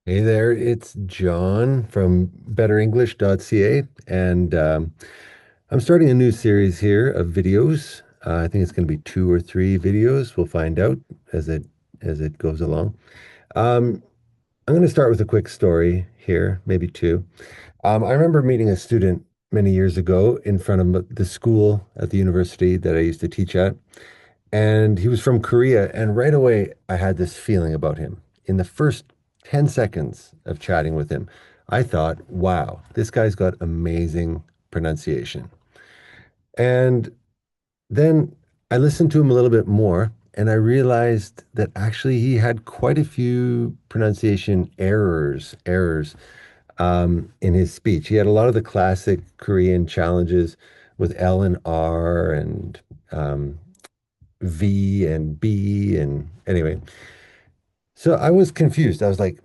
Hey there, it's John from betterenglish.ca, and I'm starting a new series here of videos. I think it's going to be two or three videos. We'll find out as it goes along. Um, I'm going to start with a quick story here, maybe two. I remember meeting a student many years ago in front of the school at the university that I used to teach at, and he was from Korea. And right away, I had this feeling about him. In the first 10 seconds of chatting with him, I thought, wow, this guy's got amazing pronunciation. And then I listened to him a little bit more, and I realized that actually he had quite a few pronunciation errors in his speech. He had a lot of the classic Korean challenges with L and R and V and B. And anyway, so I was confused. I was like,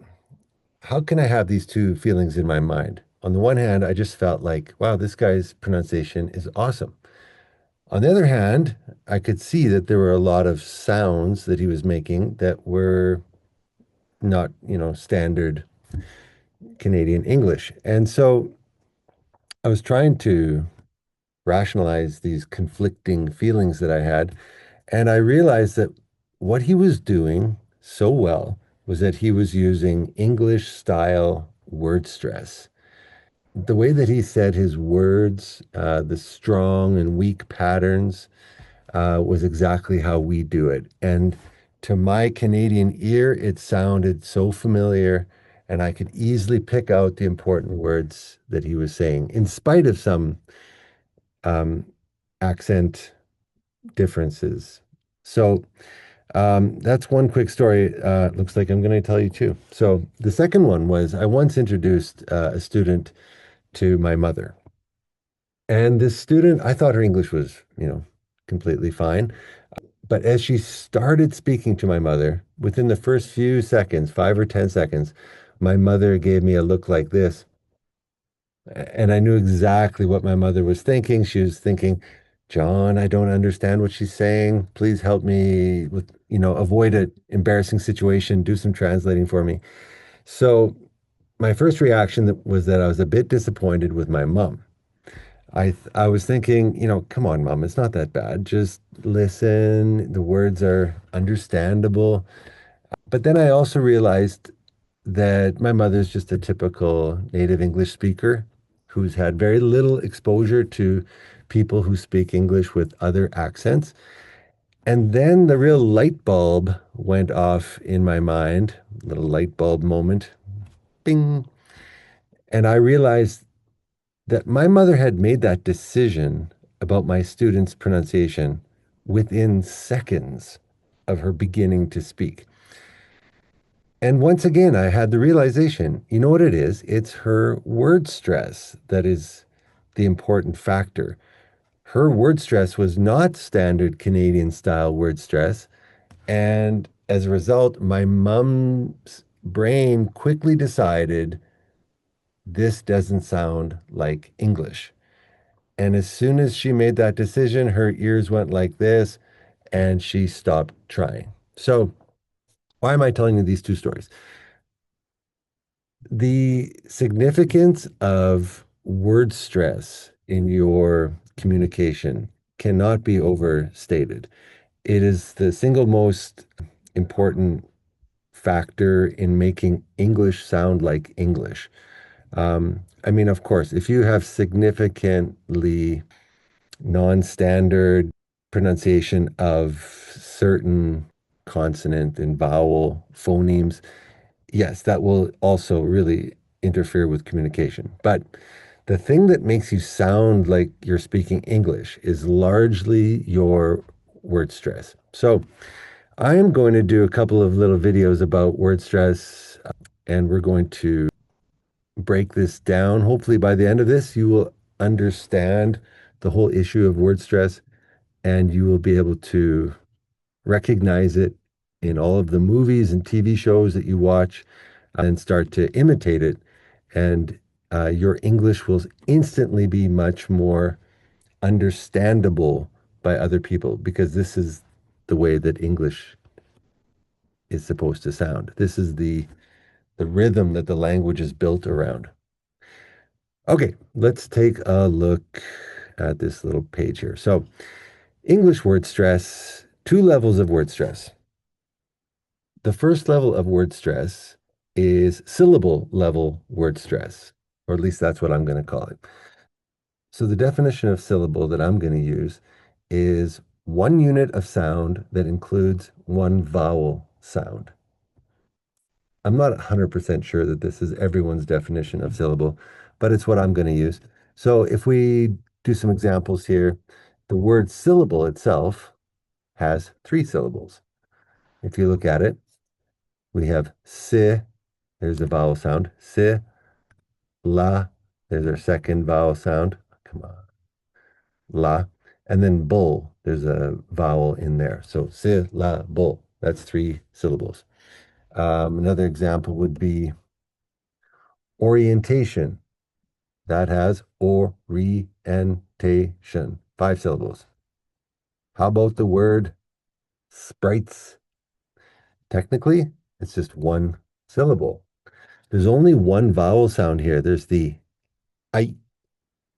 how can I have these two feelings in my mind? On the one hand, I just felt like, wow, this guy's pronunciation is awesome. On the other hand, I could see that there were a lot of sounds that he was making that were not, standard Canadian English. And so I was trying to rationalize these conflicting feelings that I had. And I realized that what he was doing so well was that he was using English style word stress. The way that he said his words, the strong and weak patterns, was exactly how we do it. And to my Canadian ear, it sounded so familiar, and I could easily pick out the important words that he was saying, in spite of some um, accent differences. So that's one quick story. Looks like I'm going to tell you two. So the second one was I once introduced a student to my mother. And this student, I thought her English was, completely fine. But as she started speaking to my mother, within the first few seconds, 5 or 10 seconds, my mother gave me a look like this. And I knew exactly what my mother was thinking. She was thinking, John, I don't understand what she's saying. Please help me with, avoid an embarrassing situation, do some translating for me. So my first reaction was that I was a bit disappointed with my mom. I was thinking, come on, mom, it's not that bad. Just listen. The words are understandable. But then I also realized that my mother's just a typical native English speaker who's had very little exposure to people who speak English with other accents. And then the real light bulb went off in my mind, little light bulb moment, bing. And I realized that my mother had made that decision about my student's pronunciation within seconds of her beginning to speak. And once again, I had the realization, you know what it is? It's her word stress that is the important factor. Her word stress was not standard Canadian style word stress. And as a result, my mom's brain quickly decided this doesn't sound like English. And as soon as she made that decision, her ears went like this and she stopped trying. So, why am I telling you these two stories? The significance of word stress in your communication cannot be overstated. It is the single most important factor in making English sound like English. I mean, of course, if you have significantly non-standard pronunciation of certain consonant and vowel phonemes, yes, that will also really interfere with communication. But the thing that makes you sound like you're speaking English is largely your word stress. So I am going to do a couple of little videos about word stress, and we're going to break this down. Hopefully, by the end of this, you will understand the whole issue of word stress and you will be able to recognize it in all of the movies and TV shows that you watch and start to imitate it. And your English will instantly be much more understandable by other people because this is the way that English is supposed to sound. This is the the rhythm that the language is built around. Okay, let's take a look at this little page here. So, English word stress, two levels of word stress. The first level of word stress is syllable level word stress, or at least that's what I'm going to call it. So, the definition of syllable that I'm going to use is one unit of sound that includes one vowel sound. I'm not 100% sure that this is everyone's definition of syllable, but it's what I'm going to use. So if we do some examples here, the word syllable itself has three syllables. If you look at it, we have si, there's a vowel sound, si, la, there's our second vowel sound, come on, la, and then bull, there's a vowel in there. So si, la, bull, that's three syllables. Another example would be orientation. That has orientation, five syllables. How about the word sprites? Technically, it's just one syllable. There's only one vowel sound here. There's the I,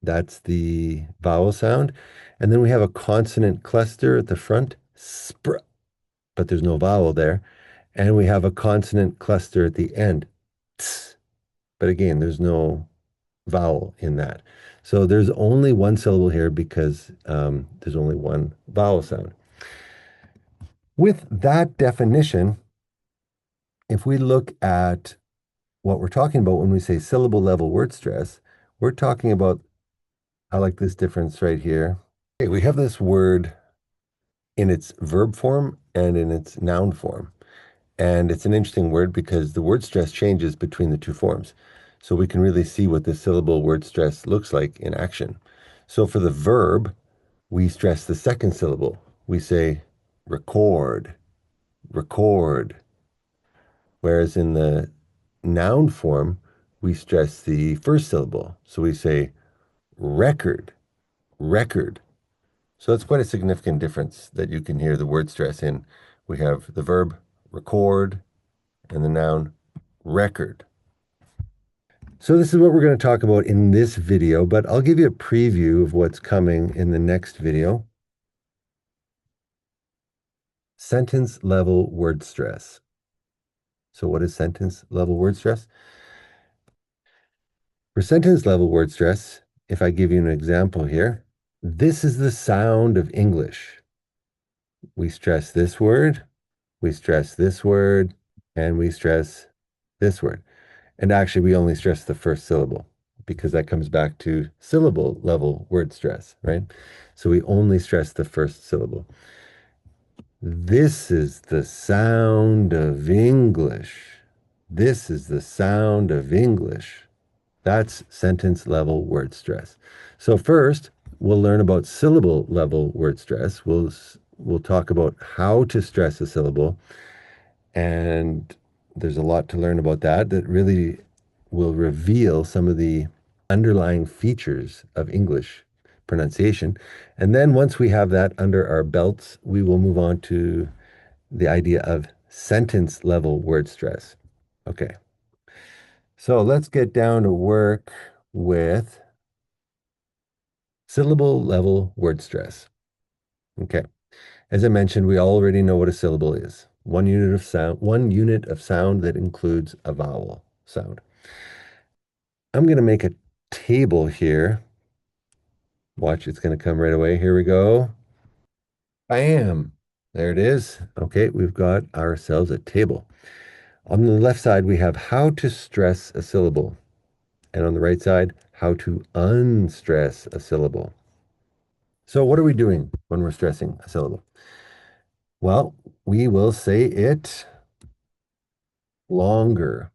that's the vowel sound. And then we have a consonant cluster at the front, spr, but there's no vowel there. And we have a consonant cluster at the end, ts, but again, there's no vowel in that. So there's only one syllable here because there's only one vowel sound. With that definition, if we look at what we're talking about when we say syllable level word stress, we're talking about, I like this difference right here. Okay, we have this word in its verb form and in its noun form. And it's an interesting word because the word stress changes between the two forms. So we can really see what the syllable word stress looks like in action. So for the verb, we stress the second syllable. We say record, record. Whereas in the noun form, we stress the first syllable. So we say record, record. So that's quite a significant difference that you can hear the word stress in. We have the verb record and the noun record. So this is what we're going to talk about in this video, but I'll give you a preview of what's coming in the next video. Sentence level word stress. So what is sentence level word stress? For sentence level word stress, if I give you an example here, this is the sound of English. We stress this word, we stress this word, and we stress this word. And actually, we only stress the first syllable because that comes back to syllable level word stress, right? So we only stress the first syllable. This is the sound of English. This is the sound of English. That's sentence level word stress. So first, we'll learn about syllable level word stress. We'll talk about how to stress a syllable, and there's a lot to learn about that really will reveal some of the underlying features of English pronunciation. And then once we have that under our belts, we will move on to the idea of sentence level word stress. Okay. So let's get down to work with syllable level word stress. Okay. As I mentioned, we already know what a syllable is. One unit of sound that includes a vowel sound. I'm going to make a table here. Watch, it's going to come right away. Here we go. Bam. There it is. Okay, we've got ourselves a table. On the left side, we have how to stress a syllable. And on the right side, how to unstress a syllable. So what are we doing when we're stressing a syllable? Well, we will say it longer,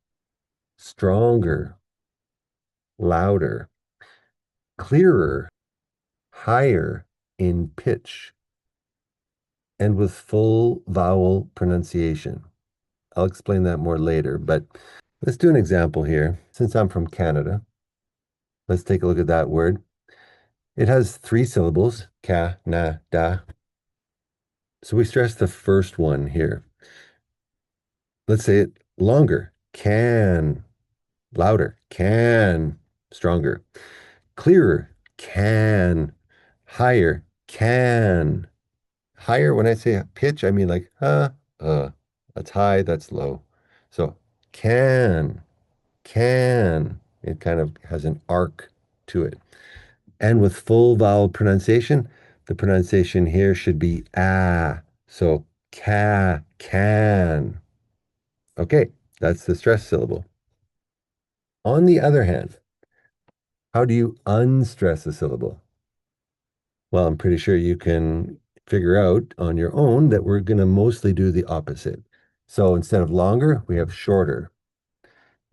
stronger, louder, clearer, higher in pitch, and with full vowel pronunciation. I'll explain that more later, but let's do an example here. Since I'm from Canada, let's take a look at that word. It has three syllables, ka, na, da. So we stress the first one here. Let's say it longer, Can, louder. Can, stronger. Clearer. Can, higher. Can. Higher, when I say pitch, I mean like, that's high, that's low. So can. It kind of has an arc to it. And with full vowel pronunciation, the pronunciation here should be ah. So can. Okay, that's the stress syllable. On the other hand, how do you unstress a syllable? Well, I'm pretty sure you can figure out on your own that we're going to mostly do the opposite. So instead of longer, we have shorter.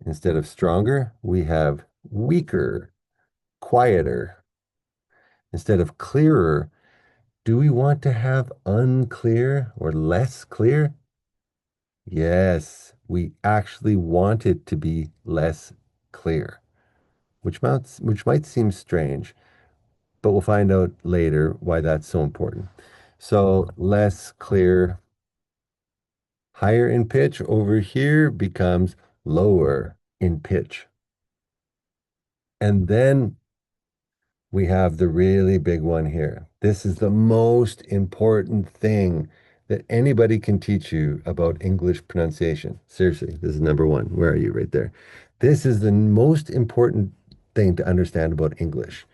Instead of stronger, we have weaker, quieter. Instead of clearer, do we want to have unclear or less clear? Yes, we actually want it to be less clear, which might seem strange, but we'll find out later why that's so important. So less clear, higher in pitch over here becomes lower in pitch. And then we have the really big one here. This is the most important thing that anybody can teach you about English pronunciation. Seriously, this is number one. Where are you? Right there. This is the most important thing to understand about English.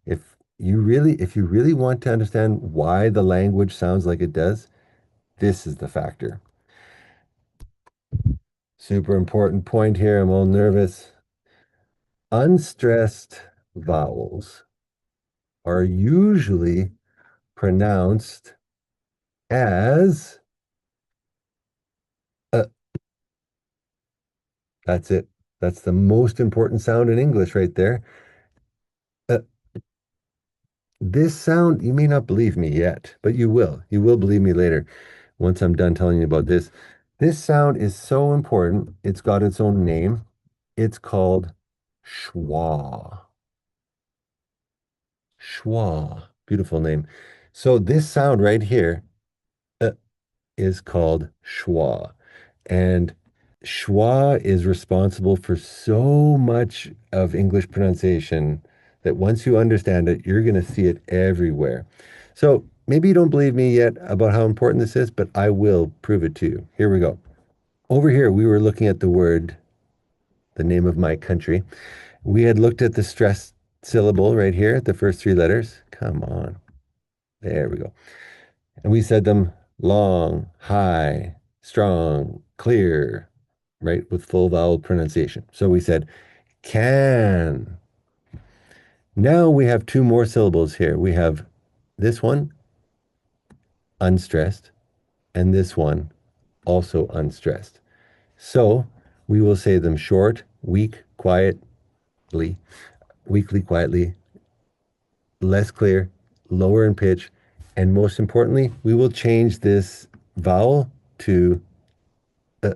If you really want to understand why the language sounds like it does, this is the factor. Super important point here. I'm all nervous. Unstressed vowels are usually pronounced as uh, that's it. That's the most important sound in English right there. Uh, this sound, you may not believe me yet, but you will. You will believe me later once I'm done telling you about this. This sound is so important. It's got its own name. It's called schwa. Schwa. Beautiful name. So this sound right here uh, is called schwa. And schwa is responsible for so much of English pronunciation that once you understand it, you're going to see it everywhere. So maybe you don't believe me yet about how important this is, but I will prove it to you. Here we go. Over here, we were looking at the word, the name of my country. We had looked at the stress syllable right here, the first three letters. Come on. There we go. And we said them long, high, strong, clear, right, with full vowel pronunciation. So we said can. Now we have two more syllables here. We have this one, unstressed, and this one, also unstressed. So we will say them short, weak, quietly, weakly, quietly, less clear, lower in pitch, and most importantly, we will change this vowel to uh,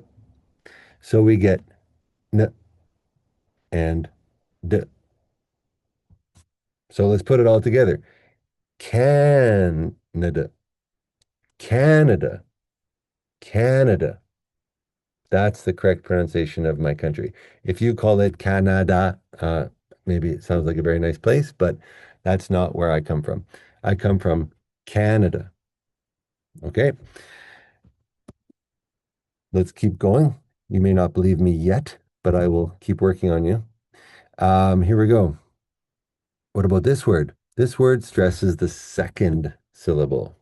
so we get n and d. So let's put it all together. Canada, Canada, Canada. That's the correct pronunciation of my country. If you call it Canada, maybe it sounds like a very nice place, but that's not where I come from. I come from Canada. Okay, let's keep going. You may not believe me yet, but I will keep working on you. Here we go. What about this word? This word stresses the second syllable.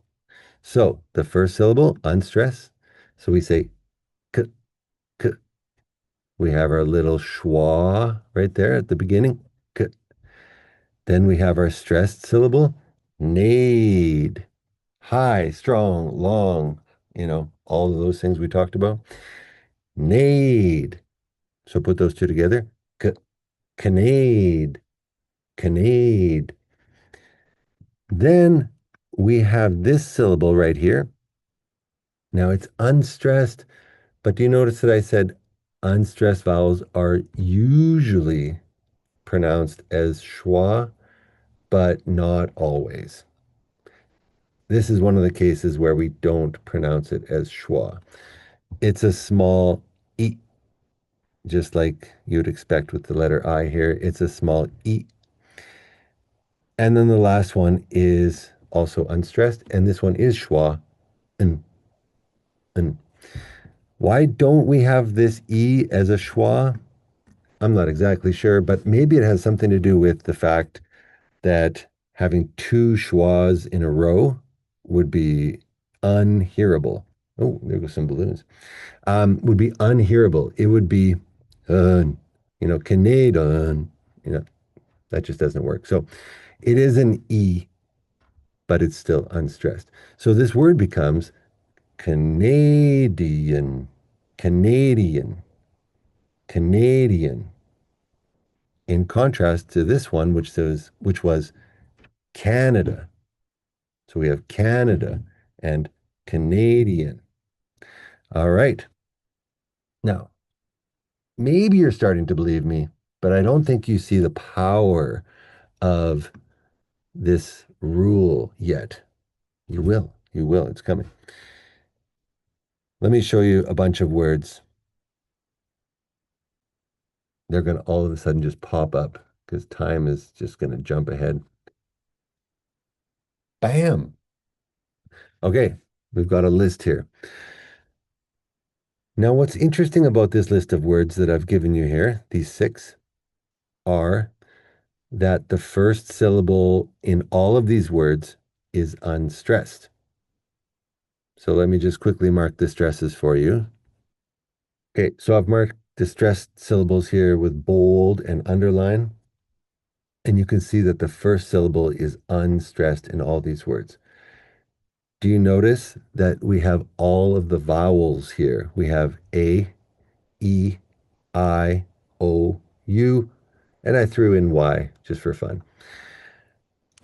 So the first syllable, unstressed. So we say k, k. We have our little schwa right there at the beginning. K. Then we have our stressed syllable, need. High, strong, long, all of those things we talked about. Need. So put those two together. K, canade, canade. Then we have this syllable right here. Now it's unstressed, but do you notice that I said unstressed vowels are usually pronounced as schwa, but not always. This is one of the cases where we don't pronounce it as schwa. It's a small e. just like you would expect with the letter I here. It's a small E. And then the last one is also unstressed, and this one is schwa. And, and why don't we have this E as a schwa? I'm not exactly sure, but maybe it has something to do with the fact that having two schwas in a row would be unhearable. Oh, there go some balloons. Would be unhearable. It would be, uh, Canadian. You know, that just doesn't work. So it is an E, but it's still unstressed. So this word becomes Canadian, Canadian, Canadian. In contrast to this one, which was Canada. So we have Canada and Canadian. All right. Now, maybe you're starting to believe me, but I don't think you see the power of this rule yet. You will. You will. It's coming. Let me show you a bunch of words. They're going to all of a sudden just pop up because time is just going to jump ahead. Bam. Okay. We've got a list here. Now, what's interesting about this list of words that I've given you here, these six, are that the first syllable in all of these words is unstressed. So let me just quickly mark the stresses for you. Okay, so I've marked the stressed syllables here with bold and underline, and you can see that the first syllable is unstressed in all these words. Do you notice that we have all of the vowels here? We have A, E, I, O, U, and I threw in Y just for fun.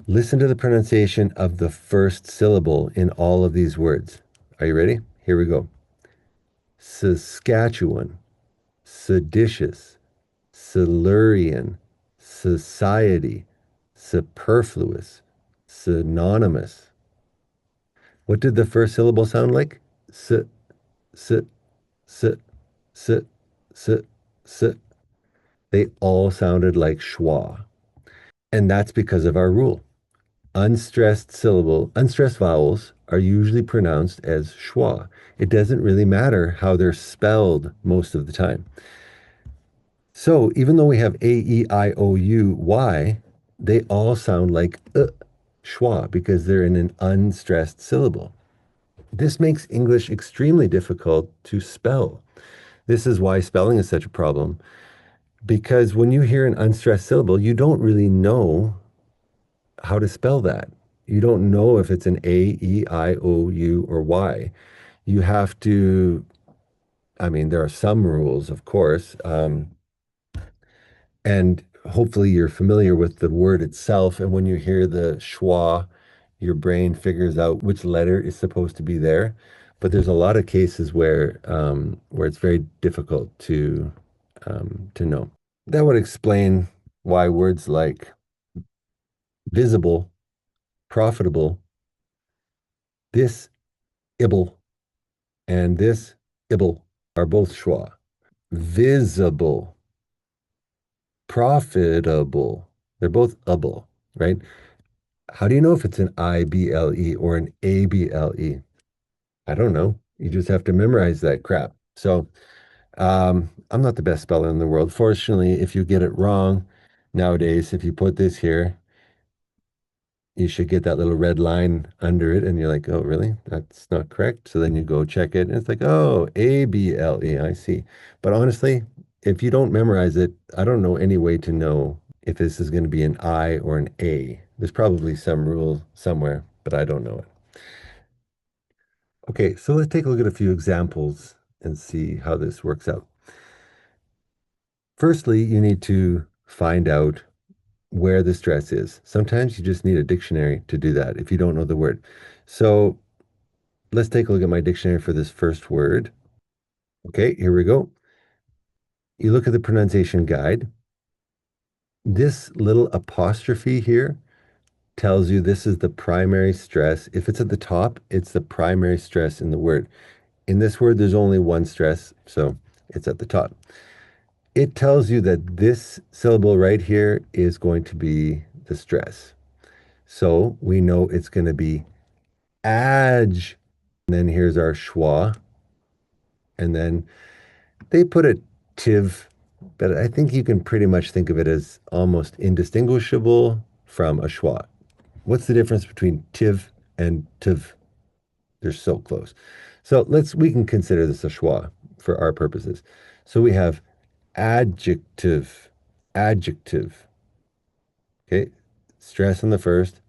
Listen to the pronunciation of the first syllable in all of these words. Are you ready? Here we go. Saskatchewan, seditious, Silurian, society, superfluous, synonymous. What did the first syllable sound like? S, s, s, s, s, s. They all sounded like schwa. And that's because of our rule. Unstressed vowels are usually pronounced as schwa. It doesn't really matter how they're spelled most of the time. So even though we have A, E, I, O, U, Y, they all sound like schwa because they're in an unstressed syllable. This makes English extremely difficult to spell. This is why spelling is such a problem because when you hear an unstressed syllable, you don't really know how to spell that. You don't know if it's an A, E, I, O, U, or Y. You have to, I mean, there are some rules, of course, and hopefully you're familiar with the word itself. And when you hear the schwa, your brain figures out which letter is supposed to be there. But there's a lot of cases where it's very difficult to know. That would explain why words like visible, profitable, this ibble, and this ibble are both schwa. Visible, profitable, they're both able, right? How do you know if it's an IBLE or an ABLE? I don't know. You just have to memorize that crap. So I'm not the best speller in the world. Fortunately, if you get it wrong nowadays, if you put this here, you should get that little red line under it, and you're like, oh, really? That's not correct. So then you go check it, and it's like, oh, ABLE, I see. But honestly, if you don't memorize it, I don't know any way to know if this is going to be an I or an A. There's probably some rule somewhere, but I don't know it. Okay, so let's take a look at a few examples and see how this works out. Firstly, you need to find out where the stress is. Sometimes you just need a dictionary to do that if you don't know the word. So let's take a look at my dictionary for this first word. Okay, here we go. You look at the pronunciation guide. This little apostrophe here tells you this is the primary stress. If it's at the top, it's the primary stress in the word. In this word, there's only one stress, so it's at the top. it tells you that this syllable right here is going to be the stress. So we know it's going to be adj. And then here's our schwa. And then they put a tiv, but I think you can pretty much think of it as almost indistinguishable from a schwa. What's the difference between tiv and tiv? They're so close. So we can consider this a schwa for our purposes. So we have adjective, adjective. Okay. Stress on the first,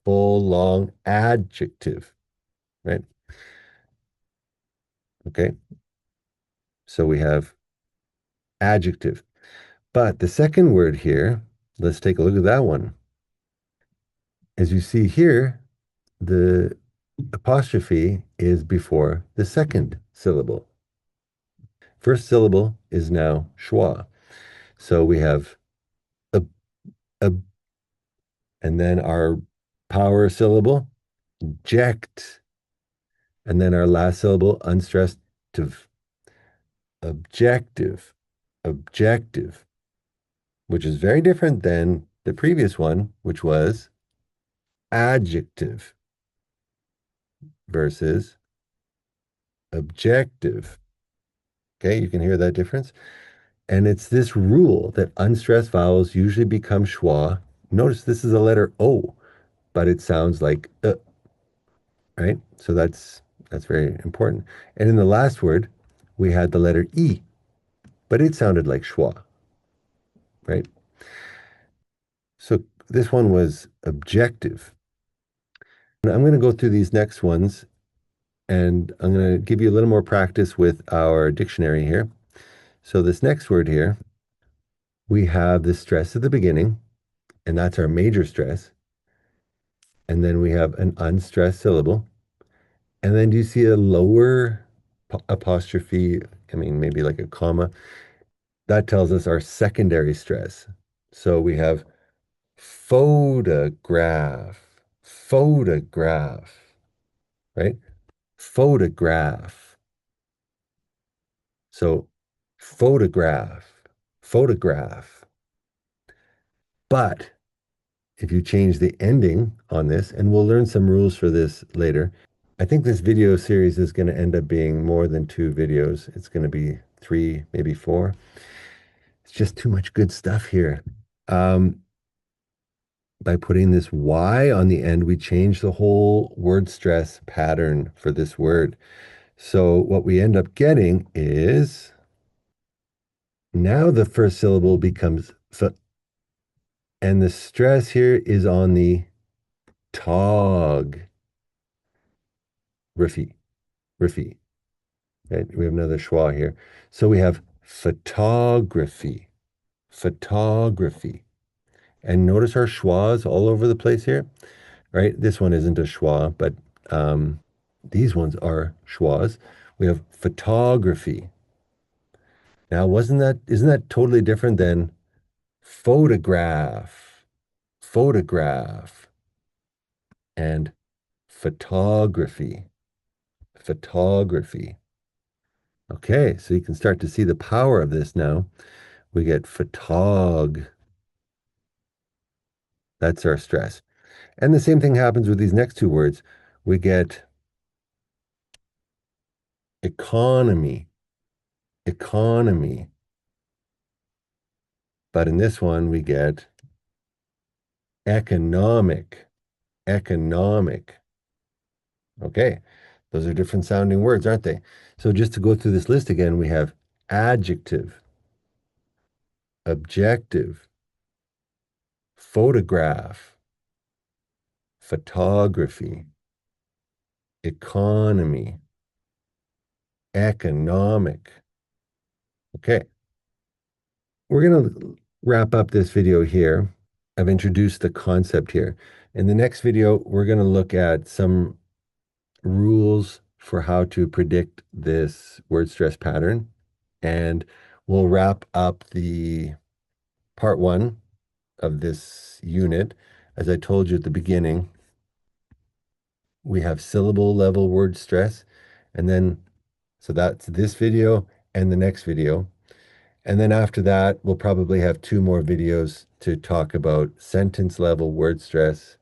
full long adjective, right? Okay. So we have adjective. But the second word here, let's take a look at that one. As you see here, the apostrophe is before the second syllable. First syllable is now schwa. So we have a, a, and then our power syllable, ject, and then our last syllable, unstressed, objective, objective, which is very different than the previous one, which was adjective versus objective. Okay, you can hear that difference. And it's this rule that unstressed vowels usually become schwa. Notice this is a letter O, but it sounds like right? So that's very important. And in the last word, we had the letter E, but it sounded like schwa, right? So this one was objective. And I'm going to go through these next ones and I'm going to give you a little more practice with our dictionary here. So this next word here, we have the stress at the beginning, and that's our major stress. And then we have an unstressed syllable. And then do you see a lower apostrophe? I mean, maybe like a comma. That tells us our secondary stress. So we have photograph, photograph, right? Photograph. So photograph, photograph. But if you change the ending on this, and we'll learn some rules for this later, I think this video series is going to end up being more than two videos. It's going to be three, maybe four. It's just too much good stuff here. Um, by putting this Y on the end, we change the whole word stress pattern for this word. So what we end up getting is now the first syllable becomes f, and the stress here is on the tog, riffy, riffy. Right? We have another schwa here. So we have photography, photography. And notice our schwas all over the place here, right? This one isn't a schwa, but these ones are schwas. We have photography. Now, isn't that totally different than photograph, photograph, and photography, photography. Okay, so you can start to see the power of this now. We get photog. That's our stress. And the same thing happens with these next two words. We get economy, economy. But in this one, we get economic, economic. Okay, those are different sounding words, aren't they? So just to go through this list again, we have adjective, objective, photograph, photography, economy, economic. Okay, we're going to wrap up this video here. I've introduced the concept here. In the next video, we're going to look at some rules for how to predict this word stress pattern. And we'll wrap up the part one of this unit. As I told you at the beginning, we have syllable level word stress. And then, so that's this video and the next video. And then after that, we'll probably have two more videos to talk about sentence level word stress.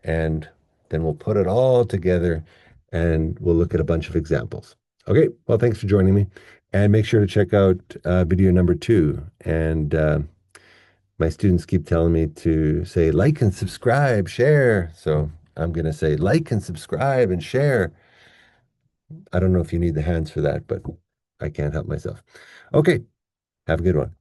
And then we'll put it all together and we'll look at a bunch of examples. Okay, well, thanks for joining me. And make sure to check out video number two. And my students keep telling me to say like and subscribe, share. So I'm going to say like and subscribe and share. I don't know if you need the hands for that, but I can't help myself. Okay, have a good one.